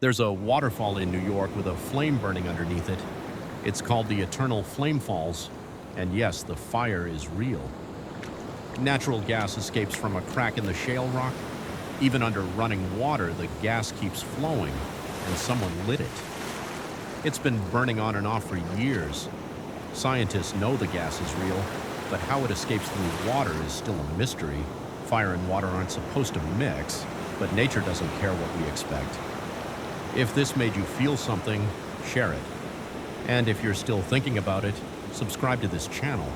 There's a waterfall in New York with a flame burning underneath it. It's called the Eternal Flame Falls, and yes, the fire is real. Natural gas escapes from a crack in the shale rock. Even under running water, the gas keeps flowing, and someone lit it. It's been burning on and off for years. Scientists know the gas is real, but how it escapes through water is still a mystery. Fire and water aren't supposed to mix, but nature doesn't care what we expect. If this made you feel something, share it. And if you're still thinking about it, subscribe to this channel.